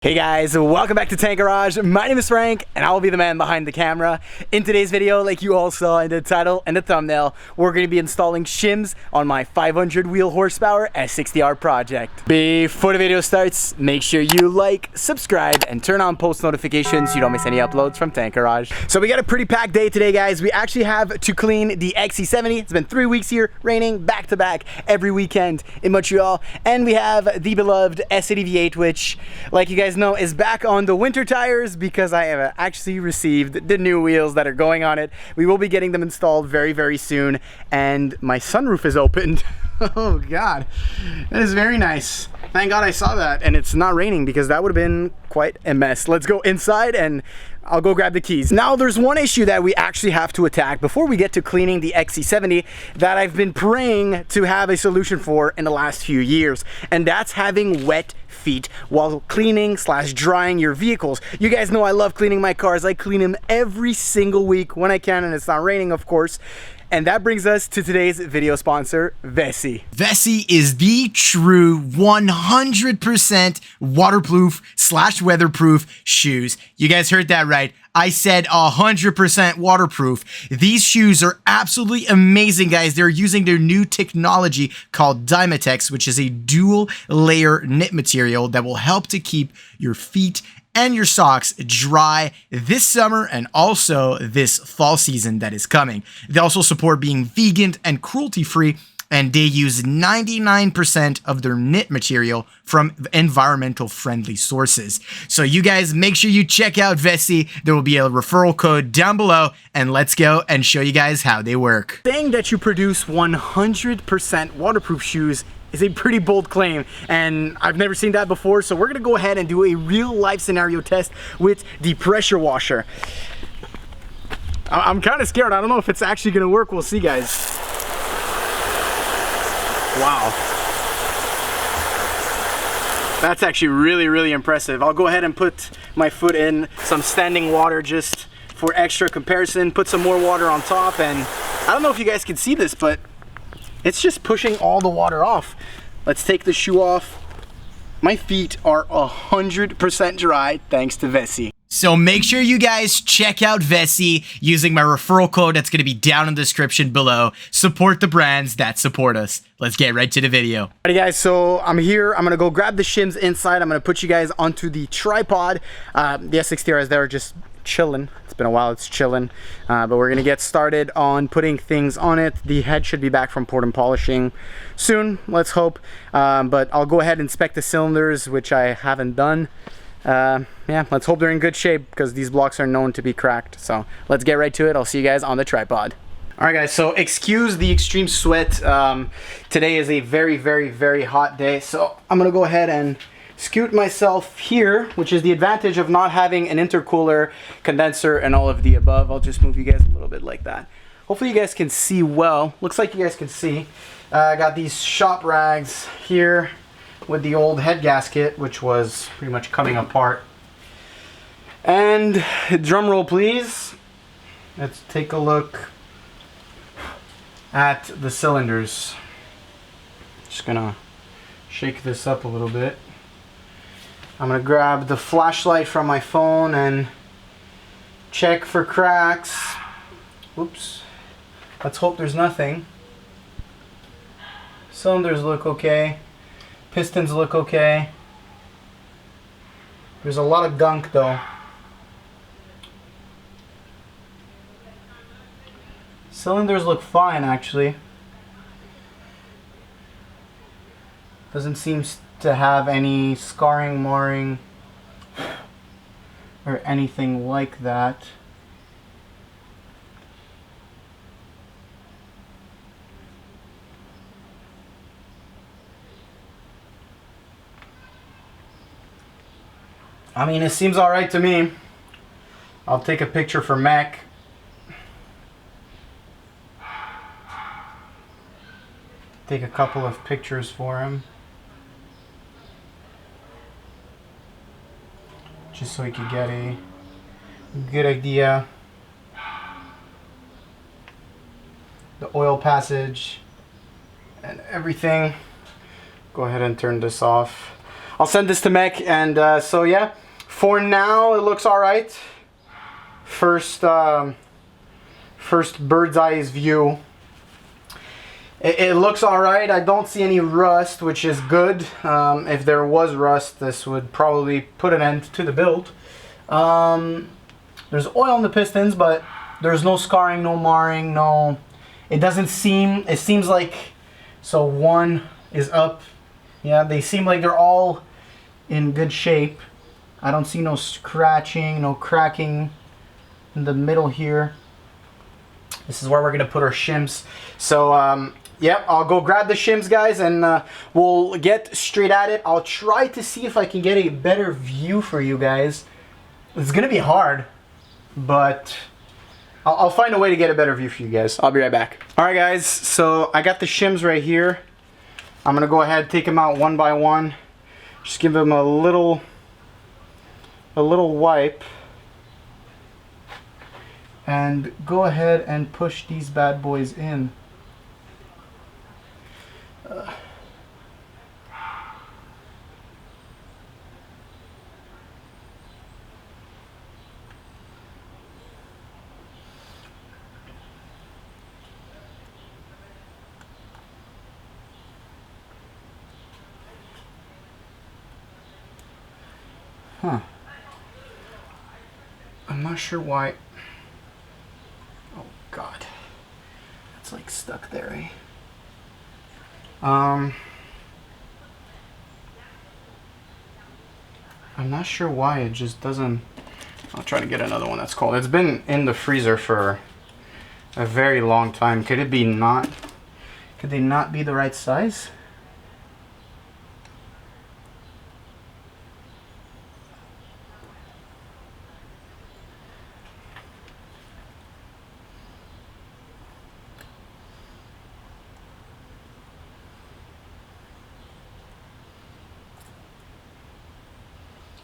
Hey guys, welcome back to Tank Garage. My name is Frank and I will be the man behind the camera. In today's video, like you all saw in the title and the thumbnail, we're going to be installing shims on my 500 wheel horsepower S60R project. Before the video starts, make sure you like, subscribe, and turn on post notifications so you don't miss any uploads from Tank Garage. So we got a pretty packed day today, guys. We actually have to clean the XC70. It's been 3 weeks here, raining back to back every weekend in Montreal. And we have the beloved S80 V8, which, like you guys know, is back on the winter tires because I have actually received the new wheels that are going on it. We will be getting them installed very soon, and my sunroof is opened. Oh god, that is very nice. Thank god I saw that and it's not raining because that would have been quite a mess. Let's go inside and I'll go grab the keys. Now there's one issue that we actually have to attack before we get to cleaning the XC70 that I've been praying to have a solution for in the last few years, and that's having wet feet while cleaning / drying your vehicles. You guys know I love cleaning my cars. I clean them every single week when I can, and it's not raining, of course. And that brings us to today's video sponsor, Vessi. Vessi is the true 100% waterproof / weatherproof shoes. You guys heard that right. I said 100% waterproof. These shoes are absolutely amazing, guys. They're using their new technology called Dymatex, which is a dual layer knit material that will help to keep your feet and your socks dry this summer and also this fall season that is coming. They also support being vegan and cruelty-free, and they use 99% of their knit material from environmental friendly sources. So you guys make sure you check out Vessi. There will be a referral code down below, and let's go and show you guys how they work. Saying that you produce 100% waterproof shoes is a pretty bold claim, and I've never seen that before, so we're gonna go ahead and do a real life scenario test with the pressure washer. I'm kind of scared. I don't know if it's actually gonna work. We'll see, guys. Wow. That's actually really impressive. I'll go ahead and put my foot in some standing water just for extra comparison, put some more water on top, and I don't know if you guys can see this, but it's just pushing all the water off. Let's take the shoe off. My feet are 100% dry thanks to Vessi. So make sure you guys check out Vessi using my referral code that's going to be down in the description below. Support the brands that support us. Let's get right to the video. Alrighty guys, so I'm here. I'm going to go grab the shims inside. I'm going to put you guys onto the tripod. The S60R is there just chilling. It's been a while, it's chilling, but we're gonna get started on putting things on it. The head should be back from port and polishing soon, let's hope, but I'll go ahead and inspect the cylinders, which I haven't done. Yeah, let's hope they're in good shape because these blocks are known to be cracked. So let's get right to it. I'll see you guys on the tripod. Alright guys, so excuse the extreme sweat. Today is a very hot day, so I'm gonna go ahead and scoot myself here, which is the advantage of not having an intercooler, condenser, and all of the above. I'll just move you guys a little bit like that. Hopefully you guys can see well. Looks like you guys can see. I got these shop rags here with the old head gasket, which was pretty much coming apart. And drum roll please. Let's take a look at the cylinders. Just gonna shake this up a little bit. I'm gonna grab the flashlight from my phone and check for cracks. Oops. Let's hope there's nothing. Cylinders look okay. Pistons look okay. There's a lot of gunk though. Cylinders look fine actually. Doesn't seem to have any scarring, marring, or anything like that. I mean, it seems alright to me. I'll take a picture for Mac. Take a couple of pictures for him, just so he could get a good idea. The oil passage and everything. Go ahead and turn this off. I'll send this to Mech, and so yeah, for now it looks all right. First bird's eye view. It looks all right. I don't see any rust, which is good. If there was rust, this would probably put an end to the build. There's oil in the pistons, but there's no scarring, no marring, no. It doesn't seem. It seems like, so one is up. Yeah, they seem like they're all in good shape. I don't see no scratching, no cracking in the middle here. This is where we're gonna put our shims. So yep, I'll go grab the shims, guys, and we'll get straight at it. I'll try to see if I can get a better view for you guys. It's gonna be hard, but I'll find a way to get a better view for you guys. I'll be right back. All right, guys, so I got the shims right here. I'm gonna go ahead, take them out one by one. Just give them a little wipe. And go ahead and push these bad boys in. Huh. I'm not sure why. Oh God. It's like stuck there, eh? I'm not sure why it just doesn't. I'll try to get another one that's cold. It's been in the freezer for a very long time. Could it be not? Could they not be the right size?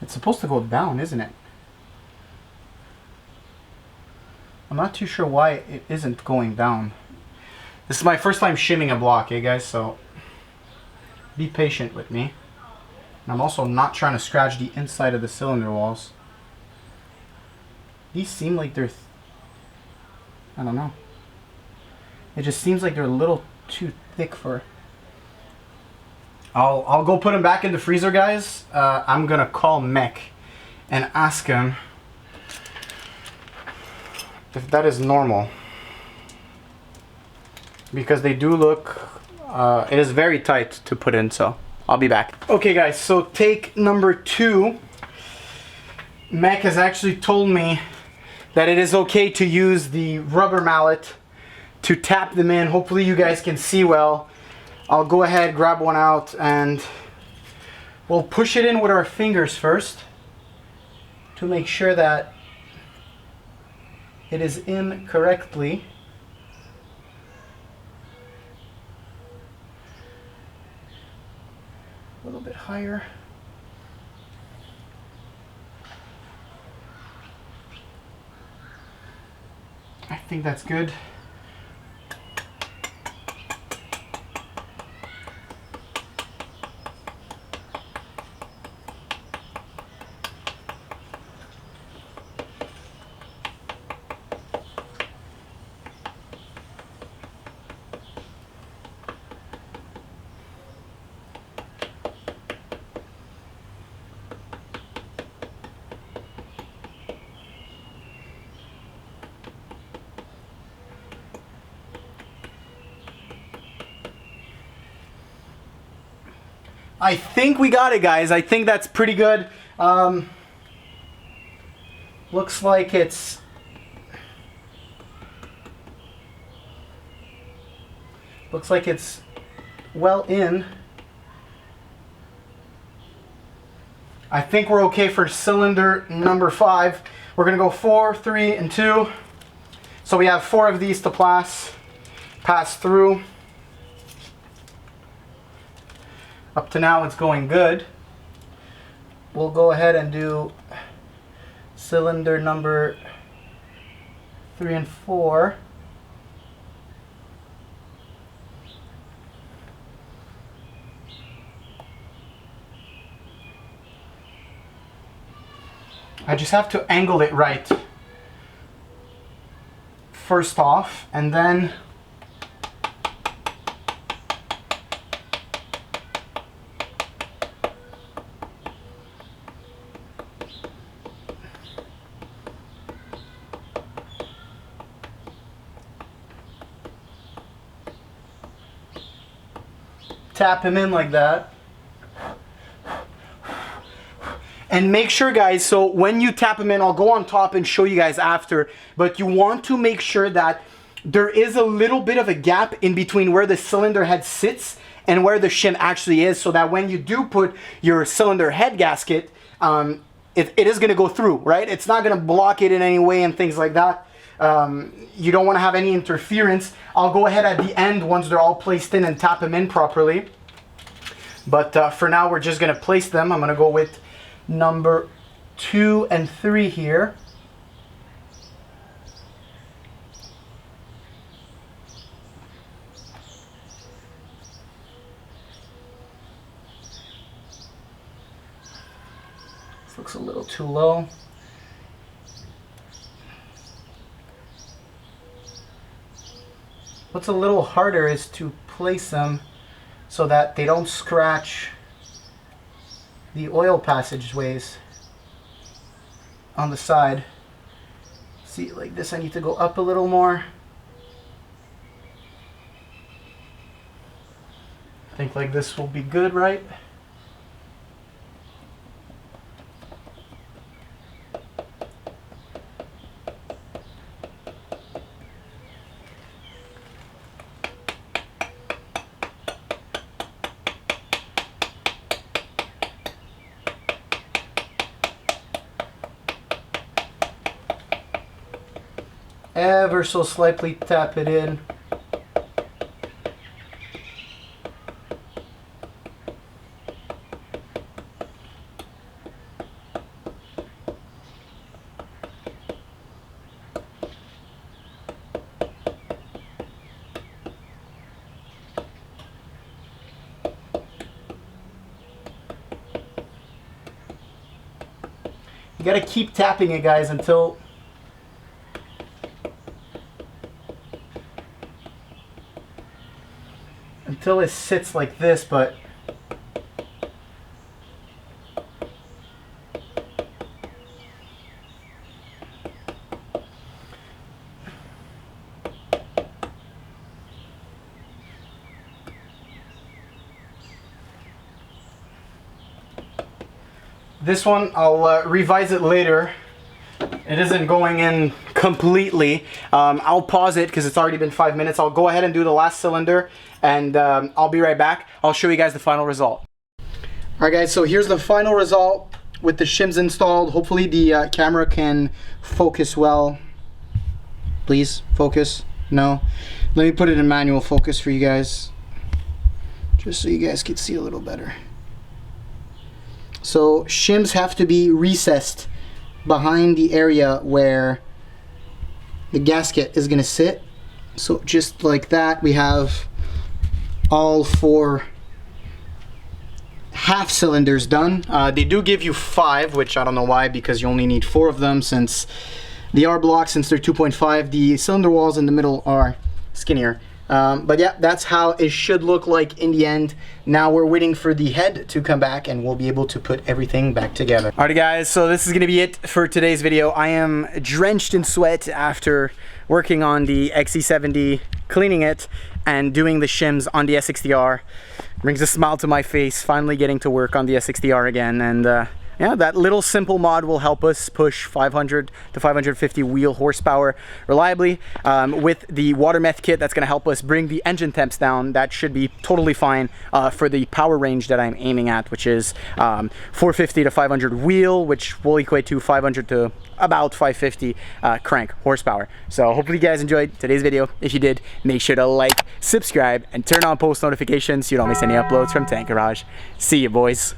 It's supposed to go down, isn't it? I'm not too sure why it isn't going down. This is my first time shimming a block, eh guys, so be patient with me. And I'm also not trying to scratch the inside of the cylinder walls. These seem like they're, I don't know. It just seems like they're a little too thick for. I'll go put them back in the freezer, guys. I'm gonna call Mech and ask him if that is normal, because they do look, it is very tight to put in, so I'll be back. Okay guys, so take number 2. Mech has actually told me that it is okay to use the rubber mallet to tap them in. Hopefully you guys can see well. I'll go ahead, grab one out, and we'll push it in with our fingers first to make sure that it is in correctly. A little bit higher. I think that's good. I think we got it, guys. I think that's pretty good. Looks like it's well in. I think we're okay for cylinder number 5. We're gonna go 4, 3, and 2. So we have 4 of these to pass through. Up to now it's going good. We'll go ahead and do cylinder number 3 and 4. I just have to angle it right first off, and then tap him in like that. And make sure, guys, so when you tap them in, I'll go on top and show you guys after, but you want to make sure that there is a little bit of a gap in between where the cylinder head sits and where the shim actually is, so that when you do put your cylinder head gasket, it is going to go through, right? It's not going to block it in any way and things like that. You don't want to have any interference. I'll go ahead at the end once they're all placed in and tap them in properly. But for now, we're just going to place them. I'm going to go with number 2 and 3 here. This looks a little too low. What's a little harder is to place them so that they don't scratch the oil passageways on the side. See, like this, I need to go up a little more. I think like this will be good, right? Ever so slightly tap it in. You gotta keep tapping it, guys, until it sits like this, but this one I'll revise it later. It isn't going in completely. I'll pause it because it's already been 5 minutes. I'll go ahead and do the last cylinder, and I'll be right back. I'll show you guys the final result. Alright guys, so here's the final result with the shims installed. Hopefully the camera can focus well. Please, focus. No. Let me put it in manual focus for you guys, just so you guys can see a little better. So shims have to be recessed behind the area where the gasket is going to sit. So just like that, we have all 4 half cylinders done. They do give you 5, which I don't know why, because you only need 4 of them, since the R blocks, since they're 2.5, the cylinder walls in the middle are skinnier. But yeah, that's how it should look like in the end. Now we're waiting for the head to come back and we'll be able to put everything back together. Alright guys, so this is going to be it for today's video. I am drenched in sweat after working on the XC70, cleaning it, and doing the shims on the S60R. Brings a smile to my face, finally getting to work on the S60R again. And yeah, that little simple mod will help us push 500 to 550 wheel horsepower reliably. With the water meth kit, that's going to help us bring the engine temps down. That should be totally fine for the power range that I'm aiming at, which is 450 to 500 wheel, which will equate to 500 to about 550 crank horsepower. So hopefully you guys enjoyed today's video. If you did, make sure to like, subscribe, and turn on post notifications so you don't miss any uploads from Tank Garage. See you, boys.